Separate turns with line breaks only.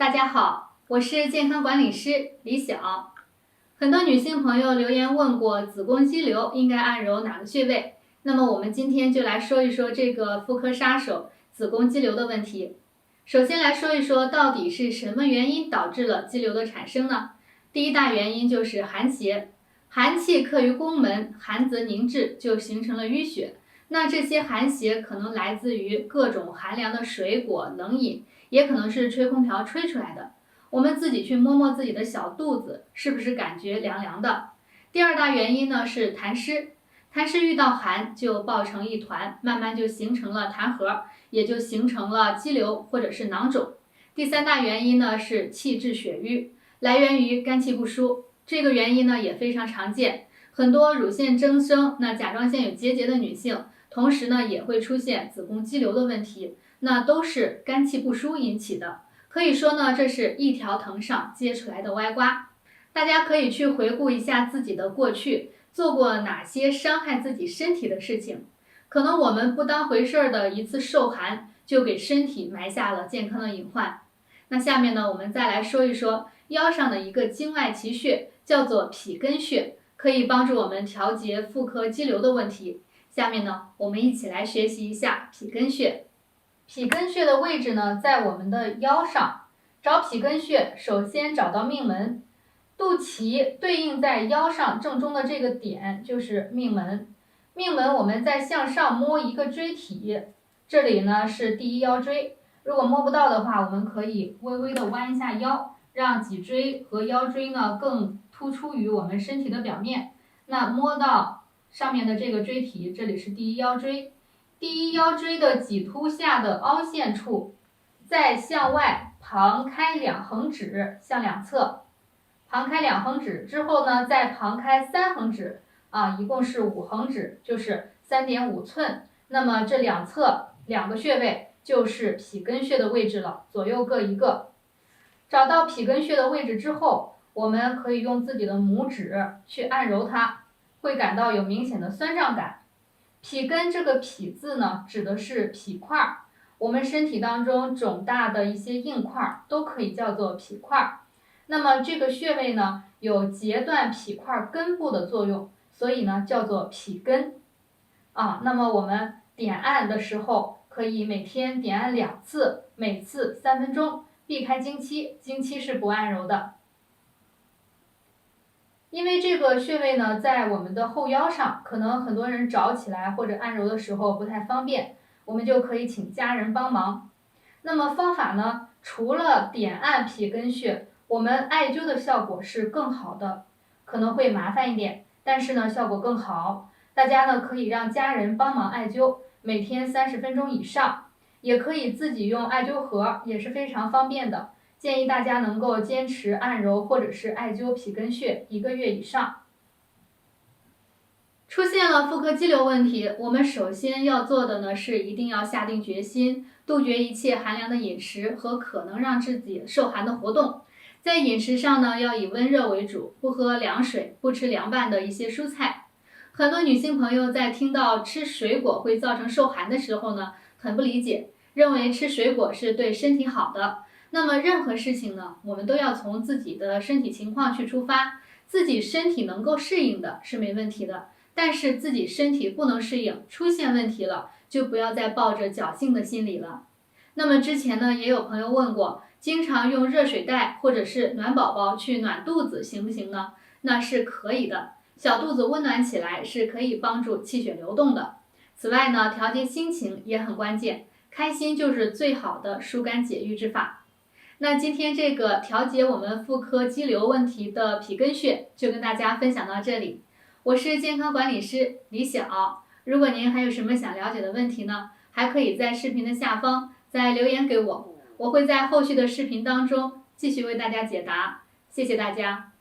大家好，我是健康管理师李晓。很多女性朋友留言问过子宫肌瘤应该按揉哪个穴位，那么我们今天就来说一说这个妇科杀手子宫肌瘤的问题。首先来说一说到底是什么原因导致了肌瘤的产生呢？第一大原因就是寒邪，寒气克于宫门，寒则凝滞，就形成了淤血。那这些寒邪可能来自于各种寒凉的水果、冷饮，也可能是吹空调吹出来的。我们自己去摸摸自己的小肚子，是不是感觉凉凉的？第二大原因呢是痰湿，痰湿遇到寒就抱成一团，慢慢就形成了痰核，也就形成了肌瘤或者是囊肿。第三大原因呢是气滞血瘀，来源于肝气不舒。这个原因呢也非常常见，很多乳腺增生、甲状腺有结节的女性，同时呢也会出现子宫肌瘤的问题，那都是肝气不舒引起的。可以说呢，这是一条藤上结出来的歪瓜。大家可以去回顾一下自己的过去，做过哪些伤害自己身体的事情。可能我们不当回事的一次受寒，就给身体埋下了健康的隐患。那下面呢，我们再来说一说腰上的一个经外奇穴，叫做脾根穴，可以帮助我们调节妇科肌瘤的问题。下面呢，我们一起来学习一下脾根穴。脾根穴的位置呢，在我们的腰上。找脾根穴，首先找到命门，肚脐对应在腰上正中的这个点就是命门。命门我们再向上摸一个椎体，这里呢是第一腰椎。如果摸不到的话，我们可以微微的弯一下腰，让脊椎和腰椎呢更突出于我们身体的表面。那摸到上面的这个椎体，这里是第一腰椎。第一腰椎的棘突下的凹陷处，再向外旁开2横指，向两侧旁开2横指之后呢，再旁开3横指一共是5横指，就是 3.5寸。那么这两侧2个穴位就是脾根穴的位置了，左右各一个。找到脾根穴的位置之后，我们可以用自己的拇指去按揉它，会感到有明显的酸胀感。脾根这个脾字呢，指的是脾块，我们身体当中肿大的一些硬块都可以叫做脾块。那么这个穴位呢，有截断脾块根部的作用，所以呢叫做脾根。那么我们点按的时候，可以每天点按2次，每次3分钟，避开经期，经期是不按揉的。因为这个穴位呢，在我们的后腰上，可能很多人找起来或者按揉的时候不太方便，我们就可以请家人帮忙。那么方法呢，除了点按脾根穴，我们艾灸的效果是更好的，可能会麻烦一点，但是呢效果更好。大家呢可以让家人帮忙艾灸，每天30分钟以上，也可以自己用艾灸盒，也是非常方便的。建议大家能够坚持按揉或者是艾灸脾根穴1个月以上。出现了妇科肌瘤问题，我们首先要做的呢是一定要下定决心，杜绝一切寒凉的饮食和可能让自己受寒的活动。在饮食上呢，要以温热为主，不喝凉水，不吃凉拌的一些蔬菜。很多女性朋友在听到吃水果会造成受寒的时候呢，很不理解，认为吃水果是对身体好的。那么任何事情呢，我们都要从自己的身体情况去出发，自己身体能够适应的是没问题的，但是自己身体不能适应，出现问题了，就不要再抱着侥幸的心理了。那么之前呢，也有朋友问过，经常用热水袋或者是暖宝宝去暖肚子行不行呢？那是可以的，小肚子温暖起来是可以帮助气血流动的。此外呢，调节心情也很关键，开心就是最好的疏肝解郁之法。那今天这个调节我们妇科肌瘤问题的脾根穴就跟大家分享到这里。我是健康管理师李晓，如果您还有什么想了解的问题呢，还可以在视频的下方再留言给我，我会在后续的视频当中继续为大家解答。谢谢大家。